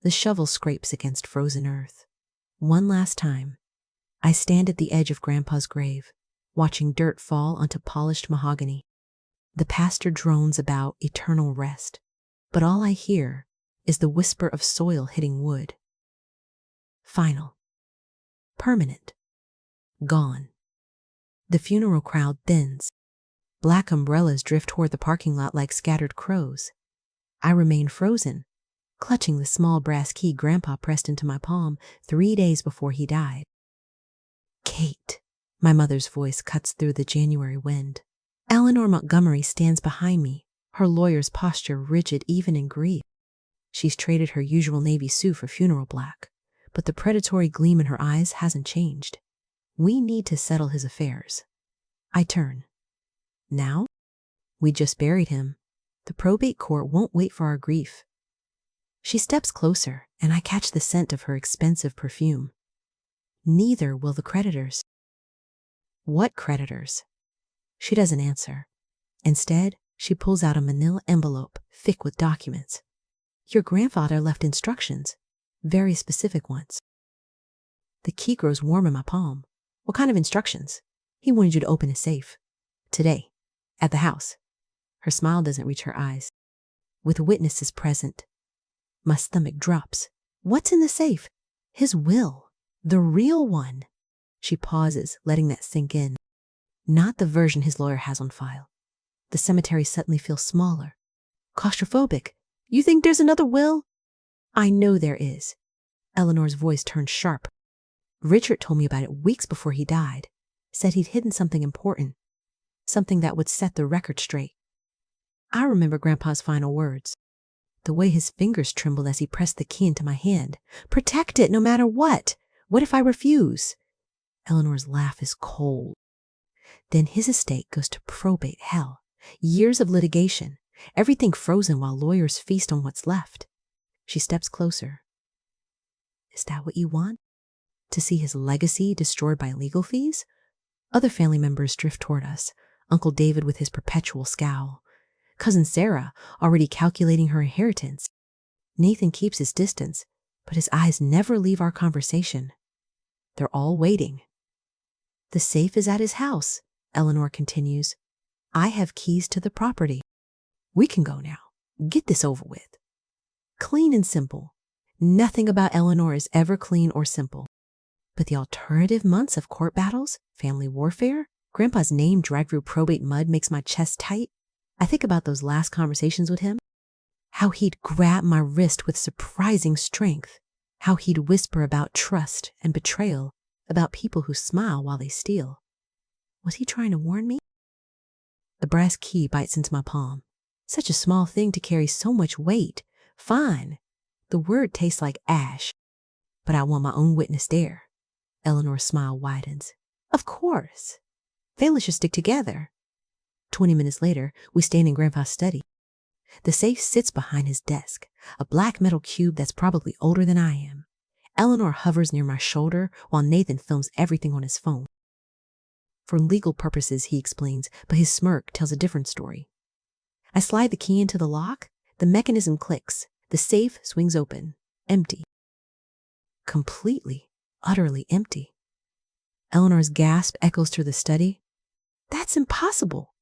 The shovel scrapes against frozen earth. One last time, I stand at the edge of Grandpa's grave, watching dirt fall onto polished mahogany. The pastor drones about eternal rest, but all I hear is the whisper of soil hitting wood. Final. Permanent. Gone. The funeral crowd thins. Black umbrellas drift toward the parking lot like scattered crows. I remain frozen, clutching the small brass key Grandpa pressed into my palm 3 days before he died. Kate, my mother's voice cuts through the January wind. Elizabeth Montgomery stands behind me, her lawyer's posture rigid even in grief. She's traded her usual navy suit for funeral black, but the predatory gleam in her eyes hasn't changed. We need to settle his affairs. I turn. Now? We just buried him. The probate court won't wait for our grief. She steps closer, and I catch the scent of her expensive perfume. Neither will the creditors. What creditors? She doesn't answer. Instead, she pulls out a manila envelope thick with documents. Your grandfather left instructions, very specific ones. The key grows warm in my palm. What kind of instructions? He wanted you to open his safe. Today, at the house. Her smile doesn't reach her eyes. With witnesses present. My stomach drops. What's in the safe? His will. The real one. She pauses, letting that sink in. Not the version his lawyer has on file. The cemetery suddenly feels smaller. Claustrophobic. You think there's another will? I know there is. Eleanor's voice turned sharp. Richard told me about it weeks before he died. Said he'd hidden something important. Something that would set the record straight. I remember Grandpa's final words. The way his fingers trembled as he pressed the key into my hand. Protect it no matter what. What if I refuse? Eleanor's laugh is cold. Then his estate goes to probate hell. Years of litigation. Everything frozen while lawyers feast on what's left. She steps closer. Is that what you want? To see his legacy destroyed by legal fees? Other family members drift toward us. Uncle David with his perpetual scowl. Cousin Sarah already calculating her inheritance. Nathan keeps his distance, but his eyes never leave our conversation. They're all waiting. The safe is at his house, Eleanor continues. I have keys to the property. We can go now. Get this over with. Clean and simple. Nothing about Eleanor is ever clean or simple. But the alternative months of court battles, family warfare, Grandpa's name dragged through probate mud makes my chest tight. I think about those last conversations with him. How he'd grab my wrist with surprising strength. How he'd whisper about trust and betrayal, about people who smile while they steal. Was he trying to warn me? The brass key bites into my palm. Such a small thing to carry so much weight. Fine. The word tastes like ash. But I want my own witness there. Eleanor's smile widens. Of course. Then let's just stick together. 20 minutes later, we stand in Grandpa's study. The safe sits behind his desk, a black metal cube that's probably older than I am. Eleanor hovers near my shoulder while Nathan films everything on his phone. For legal purposes, he explains, but his smirk tells a different story. I slide the key into the lock. The mechanism clicks. The safe swings open. Empty. Completely, utterly empty. Eleanor's gasp echoes through the study. That's impossible.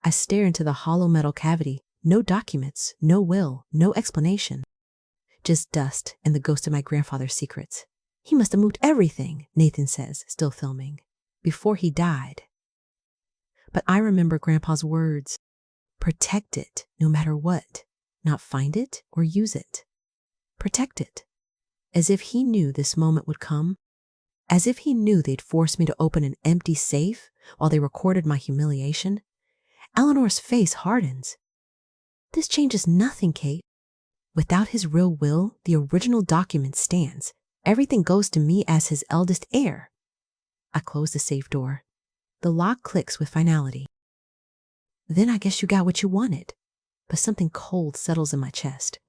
I stare into the hollow metal cavity. No documents, no will, no explanation. Just dust and the ghost of my grandfather's secrets. He must have moved everything, Nathan says, still filming, before he died. But I remember Grandpa's words. Protect it, no matter what. Not find it or use it. Protect it. As if he knew this moment would come. As if he knew they'd force me to open an empty safe while they recorded my humiliation. Eleanor's face hardens. This changes nothing, Kate. Without his real will, the original document stands. Everything goes to me as his eldest heir. I close the safe door. The lock clicks with finality. Then I guess you got what you wanted. But something cold settles in my chest.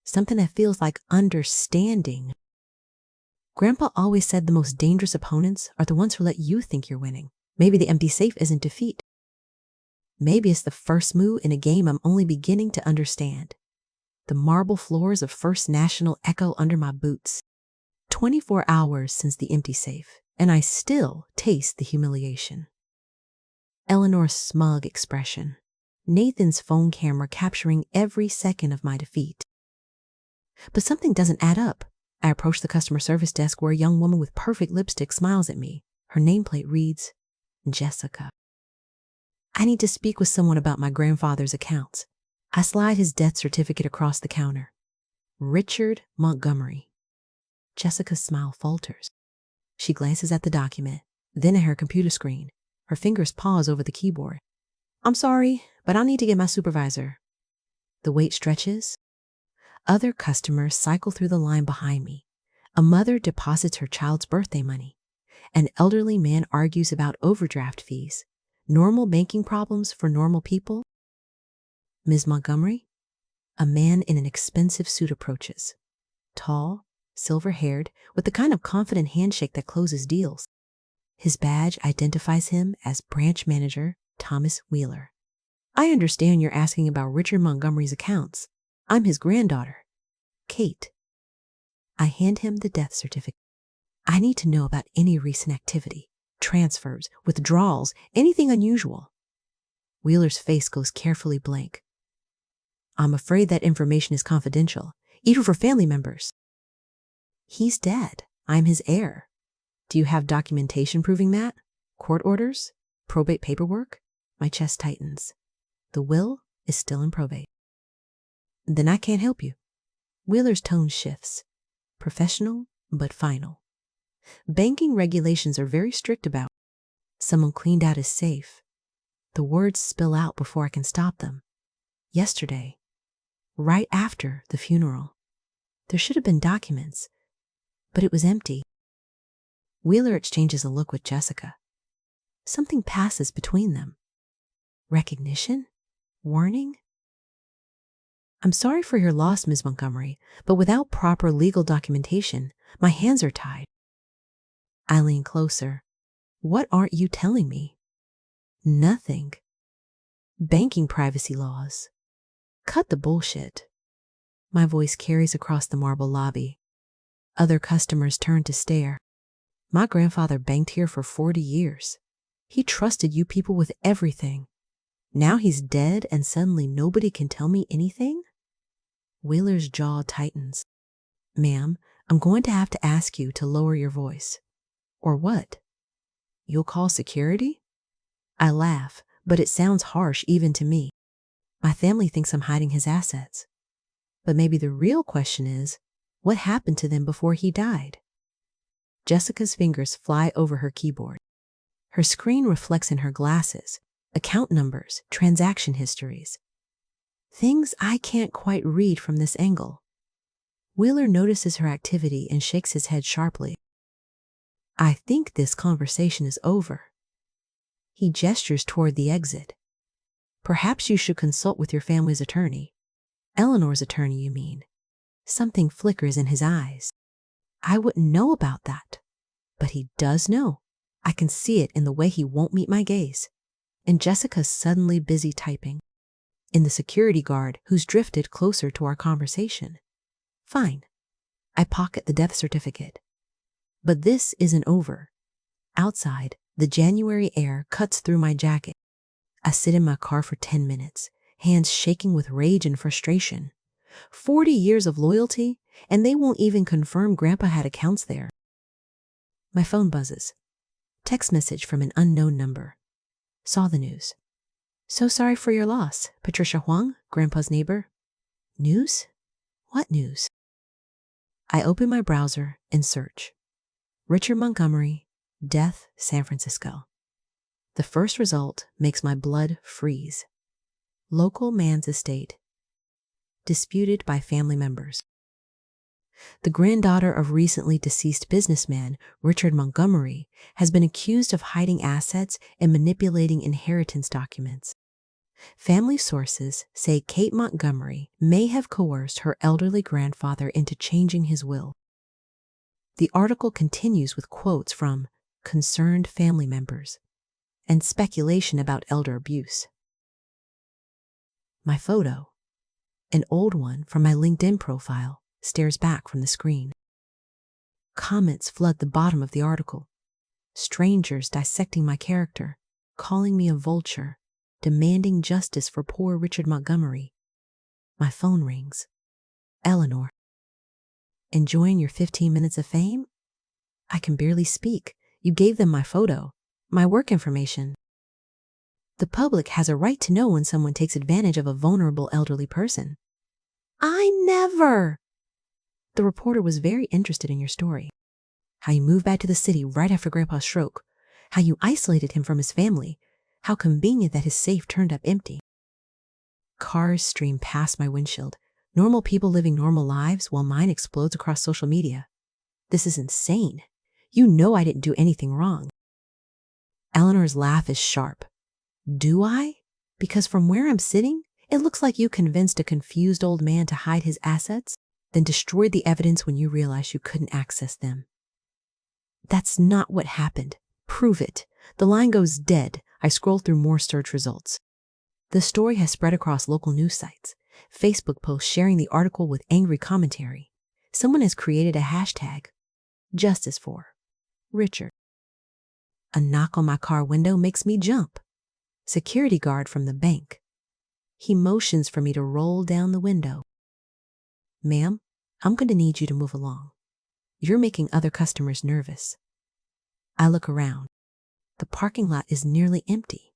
Something that feels like understanding. Grandpa always said the most dangerous opponents are the ones who let you think you're winning. Maybe the empty safe isn't defeat. Maybe it's the first move in a game I'm only beginning to understand. the marble floors of First National echo under my boots. 24 hours since the empty safe, and I still taste the humiliation. Eleanor's smug expression. Nathan's phone camera capturing every second of my defeat. But something doesn't add up. I approach the customer service desk where a young woman with perfect lipstick smiles at me. Her nameplate reads, Jessica. I need to speak with someone about my grandfather's accounts. I slide his death certificate across the counter. Richard Montgomery. Jessica's smile falters. She glances at the document, then at her computer screen. Her fingers pause over the keyboard. I'm sorry, but I'll need to get my supervisor. The wait stretches. Other customers cycle through the line behind me. A mother deposits her child's birthday money. An elderly man argues about overdraft fees. Normal banking problems for normal people? Ms. Montgomery? A man in an expensive suit approaches. Tall, silver-haired, with the kind of confident handshake that closes deals. His badge identifies him as branch manager Thomas Wheeler. I understand you're asking about Richard Montgomery's accounts. I'm his granddaughter, Kate. I hand him the death certificate. I need to know about any recent activity, transfers, withdrawals, anything unusual. Wheeler's face goes carefully blank. I'm afraid that information is confidential, even for family members. He's dead. I'm his heir. Do you have documentation proving that? Court orders? Probate paperwork? My chest tightens. The will is still in probate. Then I can't help you. Wheeler's tone shifts. Professional, but final. Banking regulations are very strict about. Someone cleaned out his safe. The words spill out before I can stop them. Yesterday, right after the funeral. There should have been documents, but it was empty. Wheeler exchanges a look with Jessica. Something passes between them. Recognition? Warning? I'm sorry for your loss, Ms. Montgomery, but without proper legal documentation, my hands are tied. I lean closer. What aren't you telling me? Nothing. Banking privacy laws. Cut the bullshit. My voice carries across the marble lobby. Other customers turn to stare. My grandfather banked here for 40 years. He trusted you people with everything. Now he's dead and suddenly nobody can tell me anything? Wheeler's jaw tightens. Ma'am, I'm going to have to ask you to lower your voice. Or what? You'll call security? I laugh, but it sounds harsh even to me. My family thinks I'm hiding his assets. But maybe the real question is, what happened to them before he died? Jessica's fingers fly over her keyboard. Her screen reflects in her glasses, account numbers, transaction histories. Things I can't quite read from this angle. Wheeler notices her activity and shakes his head sharply. I think this conversation is over. He gestures toward the exit. Perhaps you should consult with your family's attorney. Eleanor's attorney, you mean. Something flickers in his eyes. I wouldn't know about that. But he does know. I can see it in the way he won't meet my gaze. And Jessica's suddenly busy typing. In the security guard who's drifted closer to our conversation. Fine. I pocket the death certificate. But this isn't over. Outside, the January air cuts through my jacket. I sit in my car for 10 minutes, hands shaking with rage and frustration. 40 years of loyalty, and they won't even confirm Grandpa had accounts there. My phone buzzes. Text message from an unknown number. Saw the news. So sorry for your loss, Patricia Huang, Grandpa's neighbor. News? What news? I open my browser and search. Richard Montgomery, death, San Francisco. The first result makes my blood freeze. Local man's estate. Disputed by family members. The granddaughter of recently deceased businessman Richard Montgomery has been accused of hiding assets and manipulating inheritance documents. Family sources say Kate Montgomery may have coerced her elderly grandfather into changing his will. The article continues with quotes from concerned family members and speculation about elder abuse. My photo. An old one from my LinkedIn profile stares back from the screen. Comments flood the bottom of the article. Strangers dissecting my character, calling me a vulture, demanding justice for poor Richard Montgomery. My phone rings. Eleanor. Enjoying your 15 minutes of fame? I can barely speak. You gave them my photo, my work information. The public has a right to know when someone takes advantage of a vulnerable elderly person. I never! The reporter was very interested in your story. How you moved back to the city right after Grandpa's stroke. How you isolated him from his family. How convenient that his safe turned up empty. Cars stream past my windshield. Normal people living normal lives while mine explodes across social media. This is insane. You know I didn't do anything wrong. Eleanor's laugh is sharp. Do I? Because from where I'm sitting, it looks like you convinced a confused old man to hide his assets, then destroyed the evidence when you realized you couldn't access them. That's not what happened. Prove it. The line goes dead. I scroll through more search results. The story has spread across local news sites. Facebook posts sharing the article with angry commentary. Someone has created a hashtag, Justice for Richard. A knock on my car window makes me jump. Security guard from the bank. He motions for me to roll down the window. Ma'am, I'm going to need you to move along. You're making other customers nervous. I look around. The parking lot is nearly empty,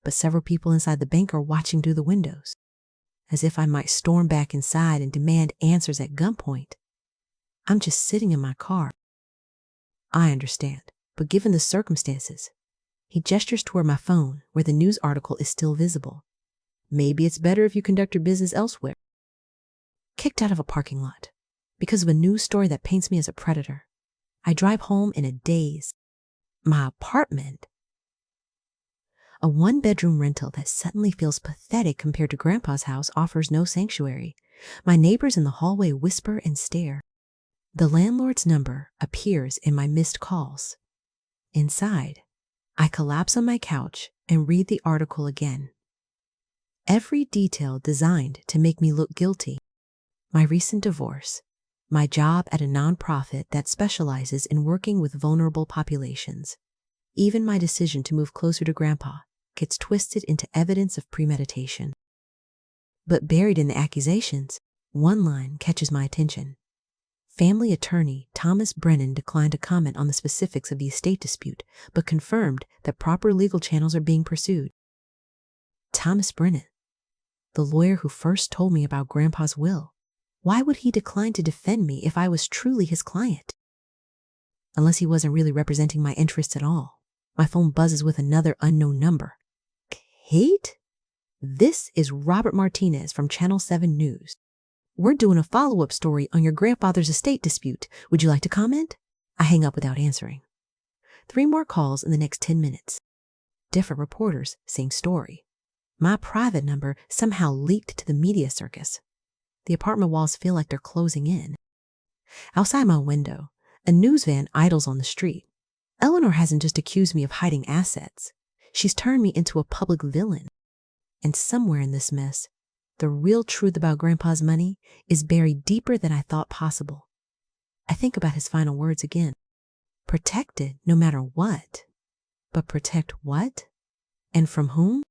but several people inside the bank are watching through the windows, as if I might storm back inside and demand answers at gunpoint. I'm just sitting in my car. I understand, but given the circumstances, he gestures toward my phone where the news article is still visible. Maybe it's better if you conduct your business elsewhere. Kicked out of a parking lot because of a news story that paints me as a predator. I drive home in a daze. My apartment, a one-bedroom rental that suddenly feels pathetic compared to Grandpa's house, offers no sanctuary. My neighbors in the hallway whisper and stare. The landlord's number appears in my missed calls. Inside, I collapse on my couch and read the article again. Every detail designed to make me look guilty. My recent divorce, my job at a nonprofit that specializes in working with vulnerable populations. Even my decision to move closer to Grandpa gets twisted into evidence of premeditation. But buried in the accusations, one line catches my attention. Family attorney Thomas Brennan declined to comment on the specifics of the estate dispute, but confirmed that proper legal channels are being pursued. Thomas Brennan, the lawyer who first told me about Grandpa's will. Why would he decline to defend me if I was truly his client? Unless he wasn't really representing my interests at all. My phone buzzes with another unknown number. Kate? This is Robert Martinez from Channel 7 News. We're doing a follow-up story on your grandfather's estate dispute. Would you like to comment? I hang up without answering. 3 more calls in the next 10 minutes. Different reporters, same story. My private number somehow leaked to the media circus. The apartment walls feel like they're closing in. Outside my window, a news van idles on the street. Eleanor hasn't just accused me of hiding assets. She's turned me into a public villain. And somewhere in this mess, the real truth about Grandpa's money is buried deeper than I thought possible. I think about his final words again. Protected no matter what. But protect what? And from whom?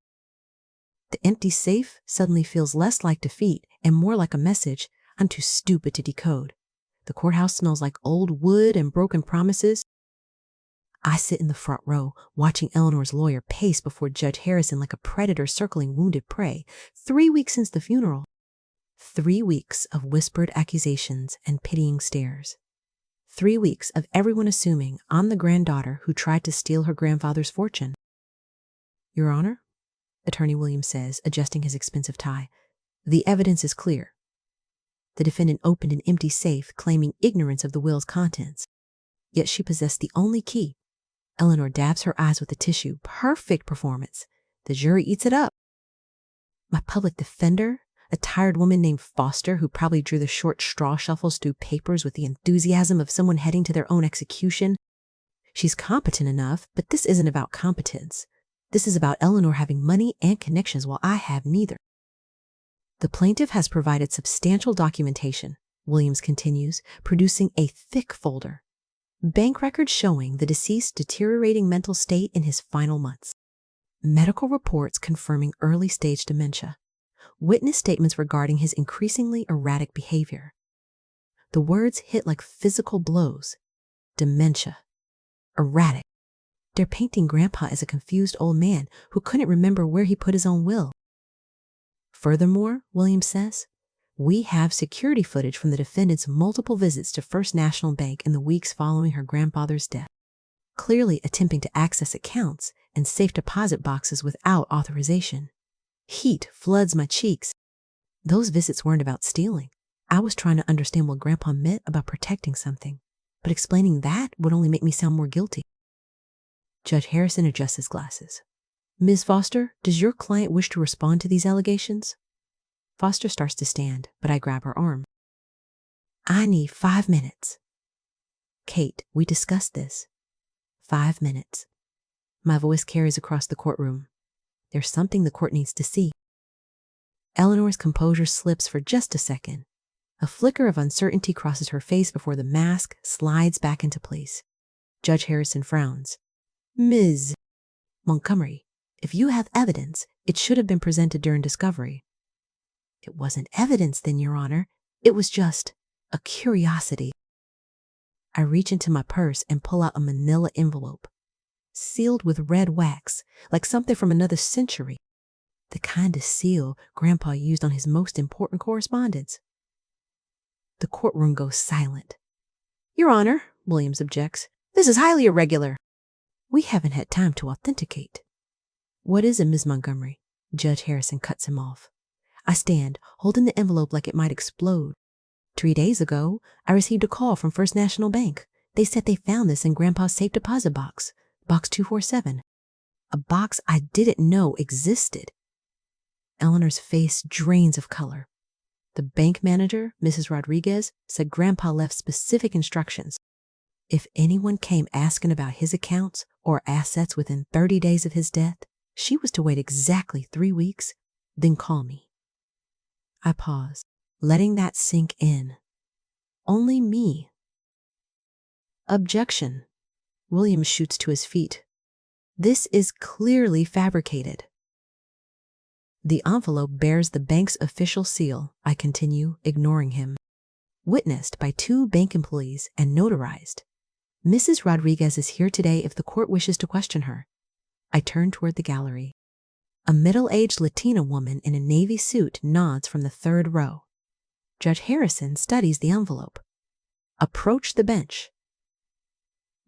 The empty safe suddenly feels less like defeat and more like a message I'm too stupid to decode. The courthouse smells like old wood and broken promises. I sit in the front row, watching Eleanor's lawyer pace before Judge Harrison like a predator circling wounded prey. 3 weeks since the funeral. 3 weeks of whispered accusations and pitying stares. 3 weeks of everyone assuming I'm the granddaughter who tried to steal her grandfather's fortune. Your Honor, Attorney Williams says, adjusting his expensive tie, the evidence is clear. The defendant opened an empty safe, claiming ignorance of the will's contents. Yet she possessed the only key. Eleanor dabs her eyes with a tissue. Perfect performance. The jury eats it up. My public defender, a tired woman named Foster, who probably drew the short straw shuffles through papers with the enthusiasm of someone heading to their own execution. She's competent enough, but this isn't about competence. This is about Eleanor having money and connections while I have neither. The plaintiff has provided substantial documentation, Williams continues, producing a thick folder. Bank records showing the deceased's deteriorating mental state in his final months. Medical reports confirming early-stage dementia. Witness statements regarding his increasingly erratic behavior. The words hit like physical blows. Dementia. Erratic. They're painting Grandpa as a confused old man who couldn't remember where he put his own will. Furthermore, Williams says, we have security footage from the defendant's multiple visits to First National Bank in the weeks following her grandfather's death, clearly attempting to access accounts and safe deposit boxes without authorization. Heat floods my cheeks. Those visits weren't about stealing. I was trying to understand what Grandpa meant about protecting something, but explaining that would only make me sound more guilty. Judge Harrison adjusts his glasses. Ms. Foster, does your client wish to respond to these allegations? Foster starts to stand, but I grab her arm. I need 5 minutes. Kate, we discussed this. 5 minutes. My voice carries across the courtroom. There's something the court needs to see. Eleanor's composure slips for just a second. A flicker of uncertainty crosses her face before the mask slides back into place. Judge Harrison frowns. Ms. Montgomery, if you have evidence, it should have been presented during discovery. It wasn't evidence then, Your Honor. It was just a curiosity. I reach into my purse and pull out a manila envelope, sealed with red wax, like something from another century. The kind of seal Grandpa used on his most important correspondence. The courtroom goes silent. Your Honor, Williams objects, this is highly irregular. We haven't had time to authenticate. What is it, Ms. Montgomery? Judge Harrison cuts him off. I stand, holding the envelope like it might explode. 3 days ago, I received a call from First National Bank. They said they found this in Grandpa's safe deposit box, box 247. A box I didn't know existed. Eleanor's face drains of color. The bank manager, Mrs. Rodriguez, said Grandpa left specific instructions. If anyone came asking about his accounts or assets within 30 days of his death, she was to wait exactly 3 weeks, then call me. I pause, letting that sink in. Only me. Objection. Williams shoots to his feet. This is clearly fabricated. The envelope bears the bank's official seal, I continue, ignoring him. Witnessed by 2 bank employees and notarized. Mrs. Rodriguez is here today if the court wishes to question her. I turn toward the gallery. A middle-aged Latina woman in a navy suit nods from the 3rd row. Judge Harrison studies the envelope. Approach the bench.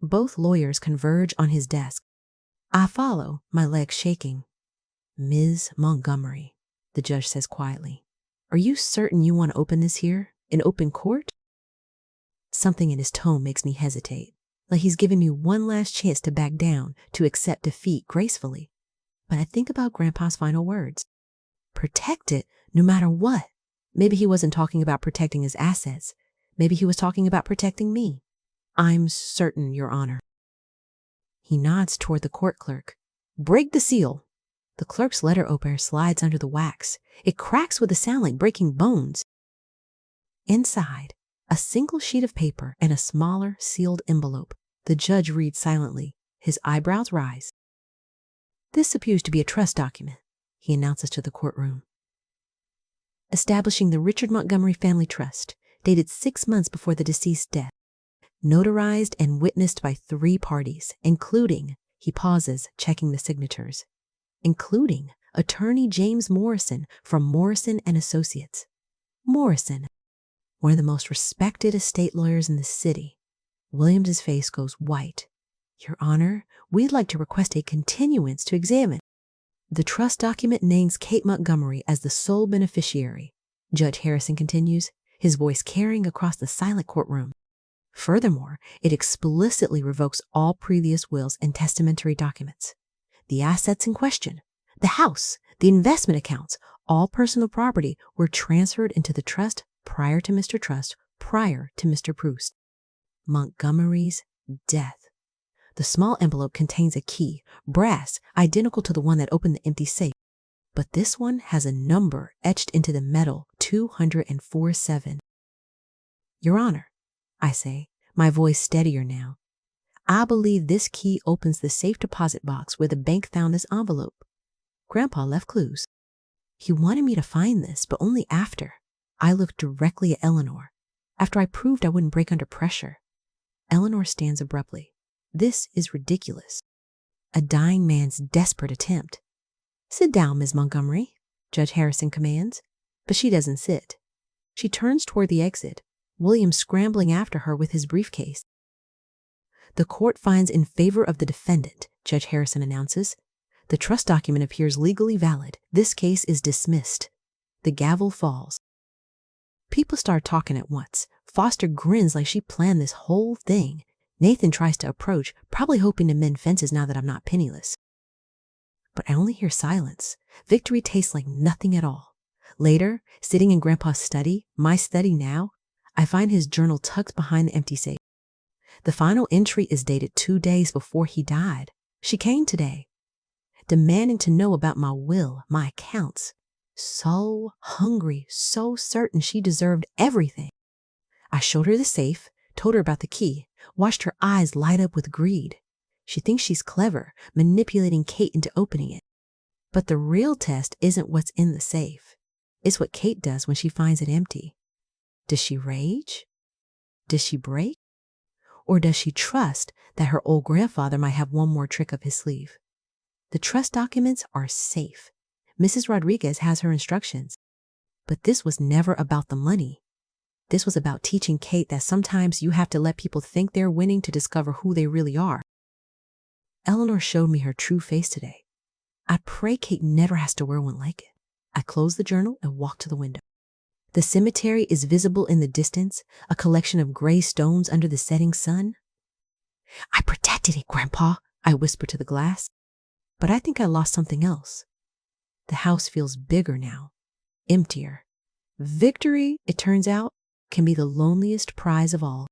Both lawyers converge on his desk. I follow, my legs shaking. Ms. Montgomery, the judge says quietly, are you certain you want to open this here, in open court? Something in his tone makes me hesitate, like he's giving me one last chance to back down, to accept defeat gracefully. But I think about Grandpa's final words. Protect it no matter what. Maybe he wasn't talking about protecting his assets. Maybe he was talking about protecting me. I'm certain, Your Honor. He nods toward the court clerk. Break the seal. The clerk's letter opener slides under the wax. It cracks with a sound like breaking bones. Inside, a single sheet of paper and a smaller, sealed envelope. The judge reads silently. His eyebrows rise. This appears to be a trust document, he announces to the courtroom. Establishing the Richard Montgomery Family Trust, dated 6 months before the deceased's death. Notarized and witnessed by 3 parties, including, he pauses, checking the signatures, including attorney James Morrison from Morrison and Associates. Morrison, one of the most respected estate lawyers in the city. Williams's face goes white. Your Honor, we'd like to request a continuance to examine. The trust document names Kate Montgomery as the sole beneficiary. Judge Harrison continues, his voice carrying across the silent courtroom. Furthermore, it explicitly revokes all previous wills and testamentary documents. The assets in question, the house, the investment accounts, all personal property were transferred into the trust prior to Mr. Trust, prior to Mr. Proust. Montgomery's death. The small envelope contains a key, brass, identical to the one that opened the empty safe. but this one has a number etched into the metal, 204-7. Your Honor, I say, my voice steadier now. I believe this key opens the safe deposit box where the bank found this envelope. Grandpa left clues. He wanted me to find this, but only after. I looked directly at Eleanor, after I proved I wouldn't break under pressure. Eleanor stands abruptly. This is ridiculous. A dying man's desperate attempt. Sit down, Ms. Montgomery, Judge Harrison commands, but she doesn't sit. She turns toward the exit, William scrambling after her with his briefcase. The court finds in favor of the defendant, Judge Harrison announces. The trust document appears legally valid. This case is dismissed. The gavel falls. People start talking at once. Foster grins like she planned this whole thing. Nathan tries to approach, probably hoping to mend fences now that I'm not penniless. But I only hear silence. Victory tastes like nothing at all. Later, sitting in Grandpa's study, my study now, I find his journal tucked behind the empty safe. The final entry is dated 2 days before he died. She came today, demanding to know about my will, my accounts. So hungry, so certain she deserved everything. I showed her the safe, told her about the key, watched her eyes light up with greed. She thinks she's clever, manipulating Kate into opening it. But the real test isn't what's in the safe. It's what Kate does when she finds it empty. Does she rage? Does she break? Or does she trust that her old grandfather might have one more trick up his sleeve? The trust documents are safe. Mrs. Rodriguez has her instructions. But this was never about the money. This was about teaching Kate that sometimes you have to let people think they're winning to discover who they really are. Eleanor showed me her true face today. I pray Kate never has to wear one like it. I closed the journal and walked to the window. The cemetery is visible in the distance, a collection of gray stones under the setting sun. I protected it, Grandpa, I whispered to the glass. But I think I lost something else. The house feels bigger now, emptier. Victory, it turns out, can be the loneliest prize of all.